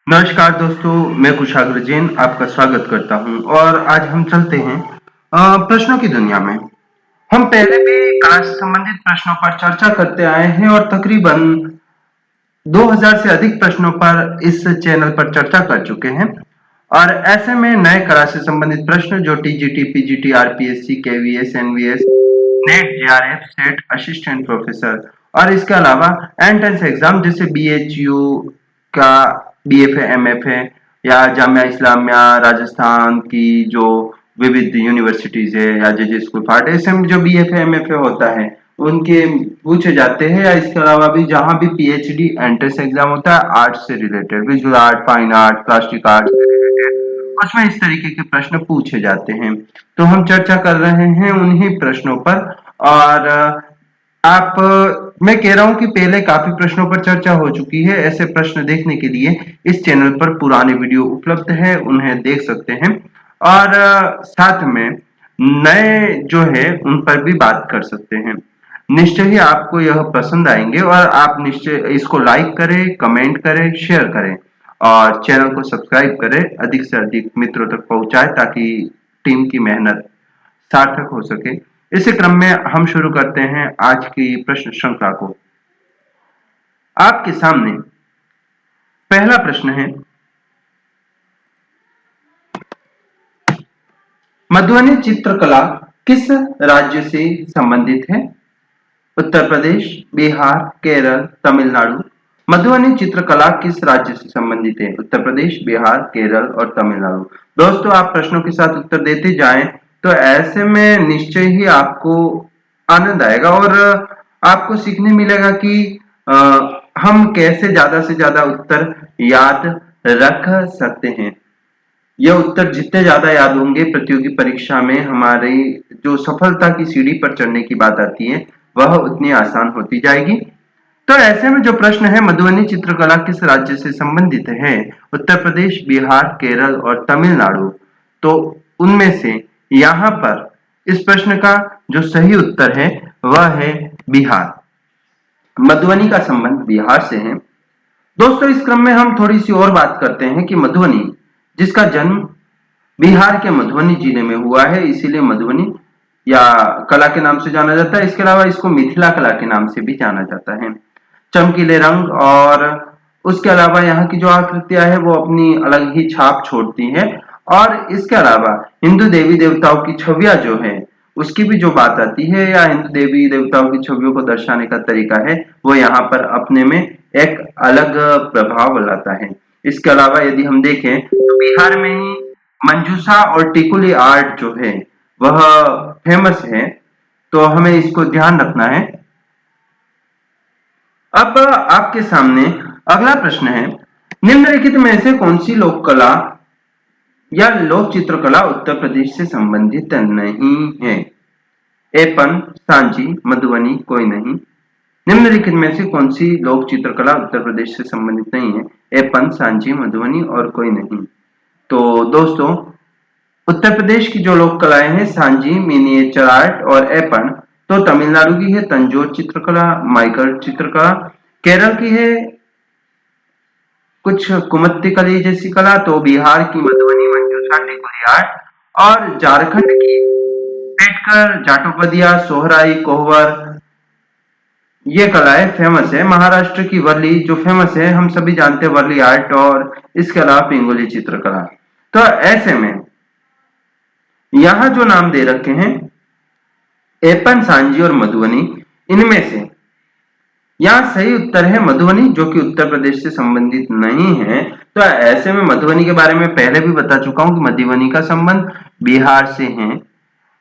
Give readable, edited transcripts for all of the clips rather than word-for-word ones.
नमस्कार दोस्तों, मैं कुशाग्र जैन आपका स्वागत करता हूं और आज हम चलते हैं प्रश्नों की दुनिया में। हम पहले भी कार से संबंधित प्रश्नों पर चर्चा करते आए हैं और तकरीबन 2000 से अधिक प्रश्नों पर इस चैनल पर चर्चा कर चुके हैं। और ऐसे में नए कला से संबंधित प्रश्न जो TGT, PGT, RPSC, KVS, NVS, NET, JRF, SET, assistant professor और इसके अलावा एंट्रेंस एग्जाम जैसे बीएचयू का बीएफए, एमएफए या जामिया इस्लामिया राजस्थान की जो विविध यूनिवर्सिटीज है या जेजे स्कूल ऑफ ऐसे में जो बीएफए, एमएफए होता है उनके पूछे जाते हैं। या इसके अलावा भी जहां भी पीएचडी एंट्रेंस एग्जाम होता है आर्ट से related, visual art, fine art, plastic art से रिलेटेड, उसमें इस तरीके के प्रश्न पूछे जाते हैं। तो हम चर्चा कर रहे हैं उन्हीं प्रश्नों पर। और आप मैं कह रहा हूं कि पहले काफी प्रश्नों पर चर्चा हो चुकी है। ऐसे प्रश्न देखने के लिए इस चैनल पर पुराने वीडियो उपलब्ध है, उन्हें देख सकते हैं। और साथ में नए जो है उन पर भी बात कर सकते हैं। निश्चय ही आपको यह पसंद आएंगे और आप निश्चय इसको लाइक करें, कमेंट करें, शेयर करें और चैनल को सब्सक्राइब करें, अधिक से अधिक मित्रों तक पहुंचाएं ताकि टीम की मेहनत सार्थक हो सके। इसी क्रम में हम शुरू करते हैं आज की प्रश्न श्रृंखला को। आपके सामने पहला प्रश्न है, मधुबनी चित्रकला किस राज्य से संबंधित है? उत्तर प्रदेश, बिहार, केरल, तमिलनाडु। मधुबनी चित्रकला किस राज्य से संबंधित है? उत्तर प्रदेश, बिहार, केरल और तमिलनाडु। दोस्तों, आप प्रश्नों के साथ उत्तर देते जाएं तो ऐसे में निश्चय ही आपको आनंद आएगा और आपको सीखने मिलेगा कि हम कैसे ज्यादा से ज्यादा उत्तर याद रख सकते हैं। यह उत्तर जितने ज्यादा याद होंगे, प्रतियोगी परीक्षा में हमारी जो सफलता की सीढ़ी पर चढ़ने की बात आती है वह उतनी आसान होती जाएगी। तो ऐसे में जो प्रश्न है, मधुबनी चित्रकला किस राज्य से संबंधित है? उत्तर प्रदेश, बिहार, केरल और तमिलनाडु। तो उनमें से यहाँ पर इस प्रश्न का जो सही उत्तर है वह है बिहार। मधुबनी का संबंध बिहार से है। दोस्तों, इस क्रम में हम थोड़ी सी और बात करते हैं कि मधुबनी, जिसका जन्म बिहार के मधुबनी जिले में हुआ है, इसीलिए मधुबनी या कला के नाम से जाना जाता है। इसके अलावा इसको मिथिला कला के नाम से भी जाना जाता है। चमकीले रंग और उसके अलावा यहाँ की जो आकृतियां है वो अपनी अलग ही छाप छोड़ती है। और इसके अलावा हिंदू देवी देवताओं की छवियां जो है उसकी भी जो बात आती है, या हिंदू देवी देवताओं की छवियों को दर्शाने का तरीका है वो यहाँ पर अपने में एक अलग प्रभाव लाता है। इसके अलावा यदि हम देखें तो बिहार में ही मंजूषा और टिकुली आर्ट जो है वह फेमस है, तो हमें इसको ध्यान रखना है। अब आपके सामने अगला प्रश्न है, निम्नलिखित में से कौन सी लोक कला या लोक चित्रकला उत्तर प्रदेश से संबंधित नहीं है? एपन, सांची, मधुबनी, कोई नहीं। निम्नलिखित में से कौन सी लोक चित्रकला उत्तर प्रदेश से संबंधित नहीं है? एपन, सांची, मधुबनी और कोई नहीं। तो दोस्तों, उत्तर प्रदेश की जो लोक कलाएं हैं, सांची, मिनिएचर आर्ट और एपन, तो तमिलनाडु की है तंजोर चित्रकला, माइकल चित्रकला। केरल की है कुछ कुमत्तिकली जैसी कला, तो बिहार की मधुबनी, मंजूषा, टिकुली आर्ट। और झारखंड की पेटकर, जाटोपदिया, सोहराई, कोहबर, ये कलाएं फेमस है। महाराष्ट्र की वर्ली जो फेमस है, हम सभी जानते हैं वर्ली आर्ट, और इसके अलावा पिंगुली चित्रकला। तो ऐसे में यहां जो नाम दे रखे हैं एपन, सांची और मधुबनी, इनमें से यहाँ सही उत्तर है मधुबनी, जो कि उत्तर प्रदेश से संबंधित नहीं है। तो ऐसे में मधुबनी के बारे में पहले भी बता चुका हूं कि मधुबनी का संबंध बिहार से है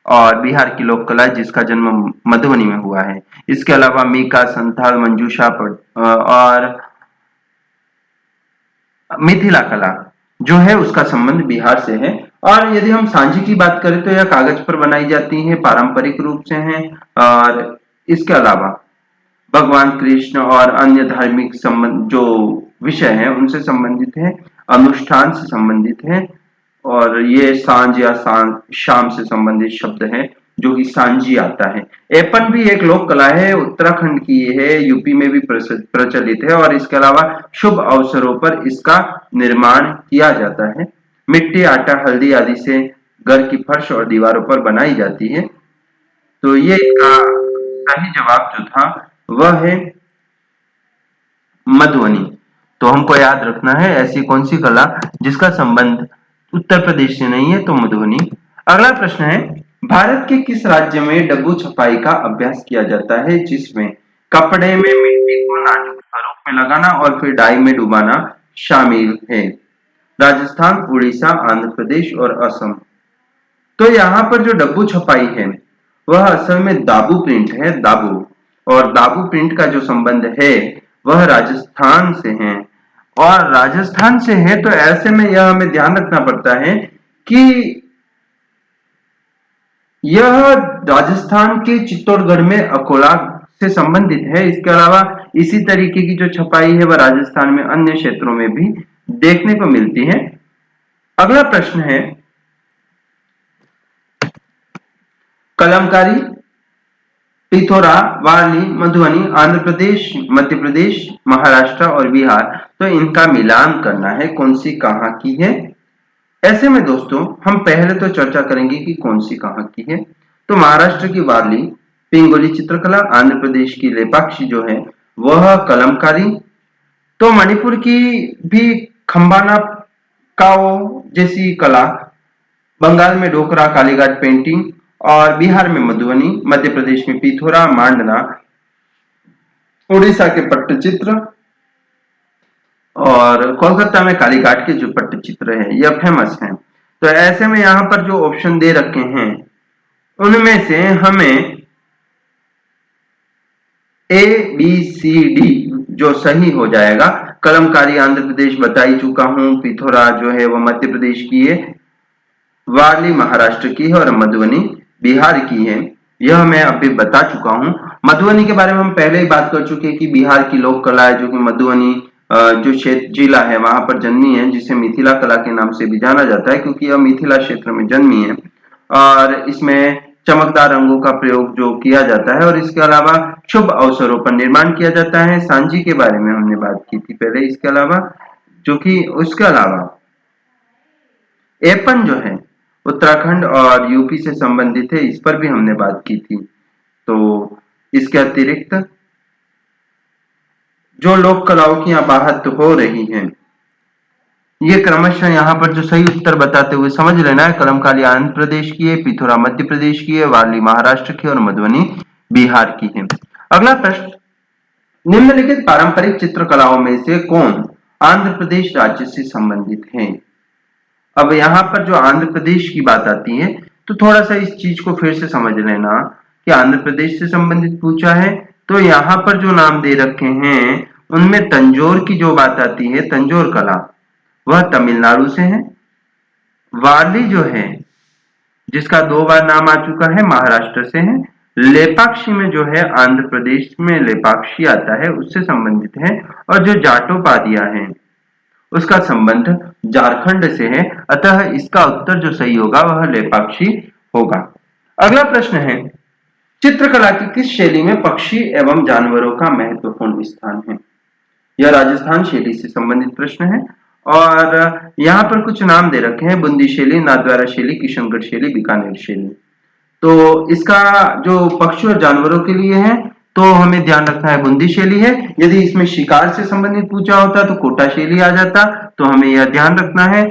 और बिहार की लोक कला जिसका जन्म मधुबनी में हुआ है। इसके अलावा मीका, संथाल, मंजूषा और मिथिला कला जो है उसका संबंध बिहार से है। और यदि हम सांची की बात करें तो यह कागज पर बनाई जाती है, पारंपरिक रूप से है। और इसके अलावा भगवान कृष्ण और अन्य धार्मिक संबंध जो विषय है उनसे संबंधित है, अनुष्ठान से संबंधित है। और ये सांझ या शाम से संबंधित शब्द है, जो कि सांजी आता है। एपन भी एक लोक कला है, उत्तराखंड की है, यूपी में भी प्रचलित है और इसके अलावा शुभ अवसरों पर इसका निर्माण किया जाता है। मिट्टी, आटा, हल्दी आदि से घर की फर्श और दीवारों पर बनाई जाती है। तो ये इसका सही जवाब जो था वह है मधुबनी। तो हमको याद रखना है ऐसी कौन सी कला जिसका संबंध उत्तर प्रदेश से नहीं है, तो मधुबनी। अगला प्रश्न है, भारत के किस राज्य में डब्बू छपाई का अभ्यास किया जाता है जिसमें कपड़े में मिट्टी को नाजुक स्वरूप में लगाना और फिर डाई में डुबाना शामिल है? राजस्थान, उड़ीसा, आंध्र प्रदेश और असम। तो यहाँ पर जो डब्बू छपाई है वह असल में दाबू प्रिंट है, दाबू। और दाबू प्रिंट का जो संबंध है वह राजस्थान से है। और राजस्थान से है तो ऐसे में यह हमें ध्यान रखना पड़ता है कि यह राजस्थान के चित्तौड़गढ़ में अकोला से संबंधित है। इसके अलावा इसी तरीके की जो छपाई है वह राजस्थान में अन्य क्षेत्रों में भी देखने को मिलती है। अगला प्रश्न है, कलमकारी, पिथौरा, वारली, मधुबनी, आंध्र प्रदेश, मध्य प्रदेश, महाराष्ट्र और बिहार, तो इनका मिलान करना है, कौन सी कहां की है? ऐसे में दोस्तों हम पहले तो चर्चा करेंगे कि कौन सी कहां की है। तो महाराष्ट्र की वारली पिंगोली चित्रकला, आंध्र प्रदेश की लेपाक्षी जो है वह कलमकारी, तो मणिपुर की भी खंबाना काओ जैसी कला, बंगाल में डोकरा कालीघाट पेंटिंग और बिहार में मधुबनी, मध्य प्रदेश में पिथौरा मांडना, उड़ीसा के पट्टचित्र और कोलकाता में कालीघाट के जो पट्टचित्र है यह फेमस है। तो ऐसे में यहाँ पर जो ऑप्शन दे रखे हैं उनमें से हमें ए बी सी डी जो सही हो जाएगा, कलमकारी आंध्र प्रदेश बता ही चुका हूं, पिथौरा जो है वो मध्य प्रदेश की है, वारली महाराष्ट्र की है और मधुबनी बिहार की है, यह मैं अभी बता चुका हूं। मधुबनी के बारे में हम पहले ही बात कर चुके हैं कि बिहार की लोक कला है जो कि मधुबनी जो क्षेत्र जिला है वहां पर जन्मी है, जिसे मिथिला कला के नाम से भी जाना जाता है क्योंकि यह मिथिला क्षेत्र में जन्मी है और इसमें चमकदार रंगों का प्रयोग जो किया जाता है और इसके अलावा शुभ अवसरों पर निर्माण किया जाता है। सांची के बारे में हमने बात की थी पहले, इसके अलावा जो कि उसके अलावा एपन जो है उत्तराखंड और यूपी से संबंधित है, इस पर भी हमने बात की थी। तो इसके अतिरिक्त जो लोक कलाओं की यहाँ बात हो रही है ये क्रमशः यहाँ पर जो सही उत्तर बताते हुए समझ लेना है, कलमकारी आंध्र प्रदेश की है, पिथौरा मध्य प्रदेश की है, वारली महाराष्ट्र की और मधुबनी बिहार की है। अगला प्रश्न, निम्नलिखित पारंपरिक चित्रकलाओं में से कौन आंध्र प्रदेश राज्य से संबंधित है? अब यहाँ पर जो आंध्र प्रदेश की बात आती है तो थोड़ा सा इस चीज को फिर से समझ लेना कि आंध्र प्रदेश से संबंधित पूछा है तो यहाँ पर जो नाम दे रखे हैं उनमें तंजौर की जो बात आती है, तंजौर कला, वह तमिलनाडु से है। वारली जो है जिसका 2 बार नाम आ चुका है महाराष्ट्र से है। लेपाक्षी में जो है आंध्र प्रदेश में लेपाक्षी आता है उससे संबंधित है और जो जाटोपाध्याय है उसका संबंध झारखंड से है, अतः इसका उत्तर जो सही होगा वह लेपाक्षी होगा। अगला प्रश्न है, चित्रकला की किस शैली में पक्षी एवं जानवरों का महत्वपूर्ण स्थान है? यह राजस्थान शैली से संबंधित प्रश्न है और यहाँ पर कुछ नाम दे रखे हैं, बूंदी शैली, नाथद्वारा शैली, किशनगढ़ शैली, बीकानेर शैली। तो इसका जो पक्षी और जानवरों के लिए है तो हमें ध्यान रखना है बूंदी शैली है। यदि इसमें शिकार से संबंधित पूछा होता तो कोटा शैली आ जाता, तो हमें यह ध्यान रखना है।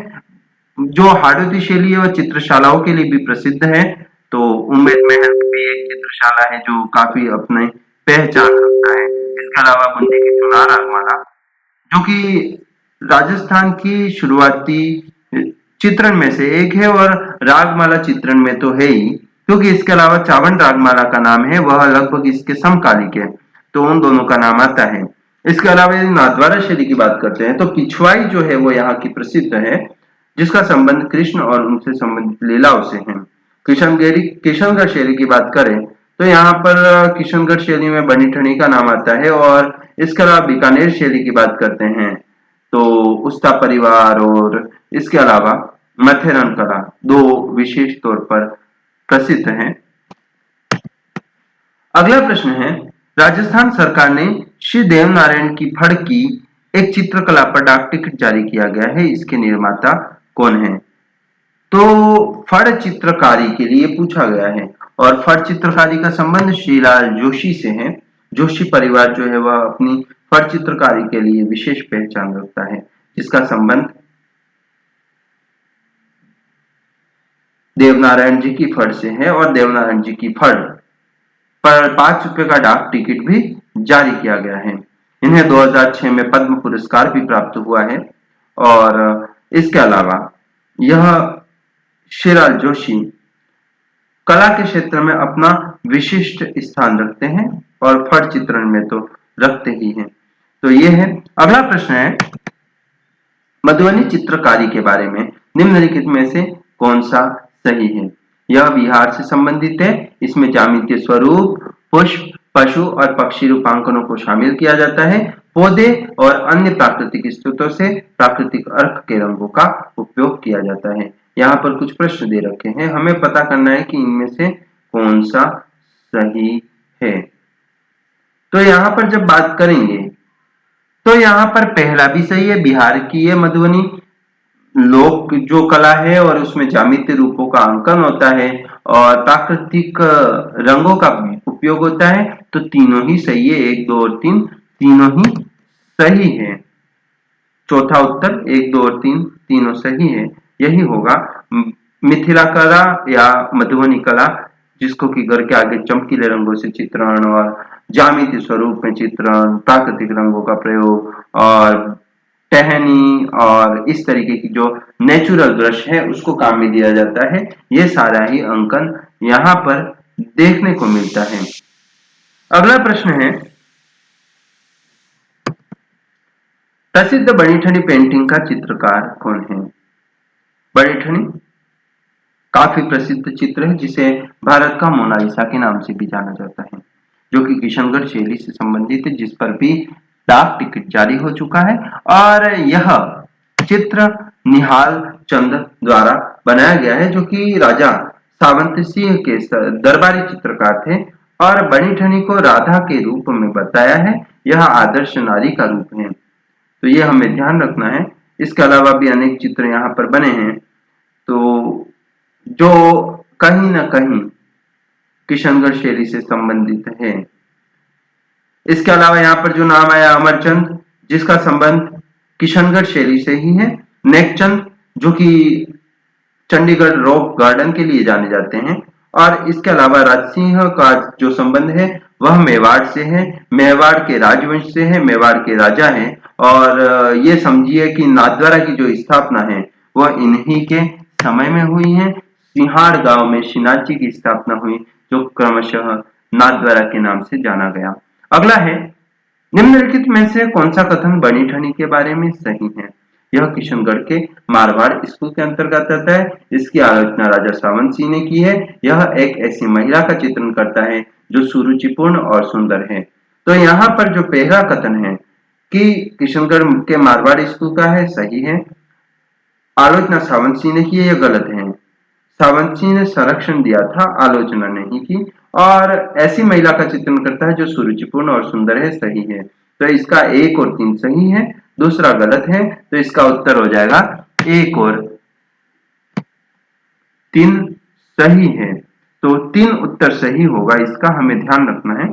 जो हाड़ौती शैली है वह चित्रशालाओं के लिए भी प्रसिद्ध है, तो उम्मेद महल भी एक चित्रशाला है जो काफी अपने पहचान रखता है। इसके अलावा बूंदी की चुनार रागमाला जो कि राजस्थान की शुरुआती चित्रण में से एक है और रागमाला चित्रण में तो है ही, क्योंकि इसके अलावा चावन रागमाला का नाम है वह लगभग इसके समकालिक है, तो उन दोनों का नाम आता है। इसके अलावा यदि नाथद्वारा शैली की बात करते हैं तो पिछवाई जो है वो यहाँ की प्रसिद्ध है, जिसका संबंध कृष्ण और उनसे संबंधित लीलाओं से है। किशनगढ़ शैली की बात करें तो यहाँ पर किशनगढ़ शैली में बनी ठनी का नाम आता है और इसके अलावा बीकानेर शैली की बात करते हैं तो उस्ता परिवार और इसके अलावा मथेरन कला दो विशेष तौर पर प्रसिद्ध हैं। अगला प्रश्न है, राजस्थान सरकार ने श्री देवनारायण की फड़ की एक चित्रकला पर डाक टिकट जारी किया गया है, इसके निर्माता कौन है? तो फड़ चित्रकारी के लिए पूछा गया है और फड़ चित्रकारी का संबंध श्रीलाल जोशी से है। जोशी परिवार जो है वह अपनी फड़ चित्रकारी के लिए विशेष पहचान रखता है, जिसका संबंध देवनारायण जी की फड़ से है और देवनारायण जी की फड़ पर 5 रुपए का डाक टिकट भी जारी किया गया है। इन्हें 2006 में पद्म पुरस्कार भी प्राप्त हुआ है और इसके अलावा यह श्रीलाल जोशी कला के क्षेत्र में अपना विशिष्ट स्थान रखते हैं और फड़ चित्रण में तो रखते ही हैं। तो ये है। अगला प्रश्न है, मधुबनी चित्रकारी के बारे में निम्नलिखित में से कौन सा सही है? यह बिहार से संबंधित है। इसमें ज्यामितीय स्वरूप, पुष्प, पशु और पक्षी रूपांकनों को शामिल किया जाता है। पौधे और अन्य प्राकृतिक स्रोतों से प्राकृतिक अर्क के रंगों का उपयोग किया जाता है। यहाँ पर कुछ प्रश्न दे रखे हैं, हमें पता करना है कि इनमें से कौन सा सही है। तो यहाँ पर जब बात करेंगे तो यहाँ पर पहला भी सही है, बिहार की है मधुबनी लोक जो कला है और उसमें ज्यामितीय रूपों का अंकन होता है और प्राकृतिक रंगों का उपयोग होता है। तो तीनों ही सही है, 1, 2 और 3 तीनों ही सही है। चौथा उत्तर 1, 2 और 3 तीनों सही है, यही होगा। मिथिला कला या मधुबनी कला, जिसको कि घर के आगे चमकीले रंगों से चित्रण और ज्यामितीय स्वरूप में चित्रण, प्राकृतिक रंगों का प्रयोग और टहनी और इस तरीके की जो नेचुरल दृश्य है उसको काम में दिया जाता है। ये सारा ही अंकन यहाँ पर देखने को मिलता है। अगला प्रश्न है, प्रसिद्ध बनीठनी पेंटिंग का चित्रकार कौन है? बनीठनी काफी प्रसिद्ध चित्र है जिसे भारत का मोनालिसा के नाम से भी जाना जाता है, जो कि किशनगढ़ शैली से संबंधित है, जिस पर भी डाक टिकट जारी हो चुका है। और यह चित्र निहाल चंद द्वारा बनाया गया है, जो कि राजा सावंत सिंह के दरबारी चित्रकार थे और बनीठनी को राधा के रूप में बताया है। यह आदर्श नारी का रूप है, तो ये हमें ध्यान रखना है। इसके अलावा भी अनेक चित्र यहाँ पर बने हैं, तो जो कहीं ना कहीं किशनगढ़ शैली से संबंधित है। इसके अलावा यहाँ पर जो नाम आया अमरचंद, जिसका संबंध किशनगढ़ शैली से ही है। नेकचंद, जो कि चंडीगढ़ रॉक गार्डन के लिए जाने जाते हैं। और इसके अलावा राजसिंह का जो संबंध है वह मेवाड़ से है, मेवाड़ के राजवंश से है, मेवाड़ के राजा हैं। और ये समझिए कि नाथद्वारा की जो स्थापना है वह इन्हीं के समय में हुई है। सिंहाड़ गांव में श्रीनाथ जी की स्थापना हुई, जो क्रमशः नाथद्वारा के नाम से जाना गया। अगला है, निम्नलिखित में से कौन सा कथन बनीठनी के बारे में सही है? यह किशनगढ़ के मारवाड़ स्कूल के अंतर्गत आता है। इसकी आलोचना राजा सावंत सिंह ने की है। यह एक ऐसी महिला का चित्रण करता है जो सुरुचिपूर्ण और सुंदर है। तो यहाँ पर जो पहला कथन है कि किशनगढ़ के मारवाड़ स्कूल का है, सही है। आलोचना सावंत सिंह ने की है, यह गलत है। सावंत सिंह ने संरक्षण दिया था, आलोचना नहीं की। और ऐसी महिला का चित्रण करता है जो सुरुचिपूर्ण और सुंदर है, सही है। तो इसका 1 और 3 सही है, दूसरा गलत है। तो इसका उत्तर हो जाएगा 1 और 3 सही है। तो 3 उत्तर सही होगा, इसका हमें ध्यान रखना है।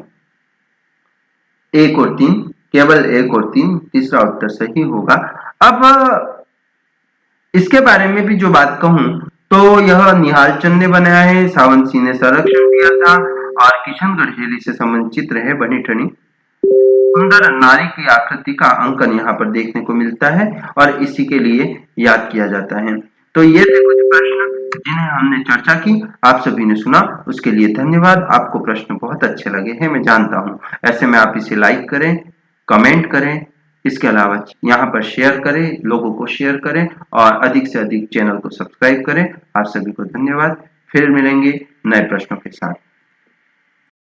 1 और 3, केवल 1 और 3, तीसरा उत्तर सही होगा। अब इसके बारे में भी जो बात कहूं तो यह निहाल चंद ने बनाया है, सावंत सिंह ने संरक्षण दिया था और किशनगढ़ शैली से संबंधित चित्र है बनीठनी। सुंदर नारी की आकृति का अंकन यहाँ पर देखने को मिलता है और इसी के लिए याद किया जाता है। तो ये थे कुछ प्रश्न जिन्हें हमने चर्चा की, आप सभी ने सुना, उसके लिए धन्यवाद। आपको प्रश्न बहुत अच्छे लगे हैं, मैं जानता हूँ। ऐसे में आप इसे लाइक करें, कमेंट करें, इसके अलावा यहाँ पर शेयर करें, लोगों को शेयर करें और अधिक से अधिक चैनल को सब्सक्राइब करें। आप सभी को धन्यवाद। फिर मिलेंगे नए प्रश्नों के साथ।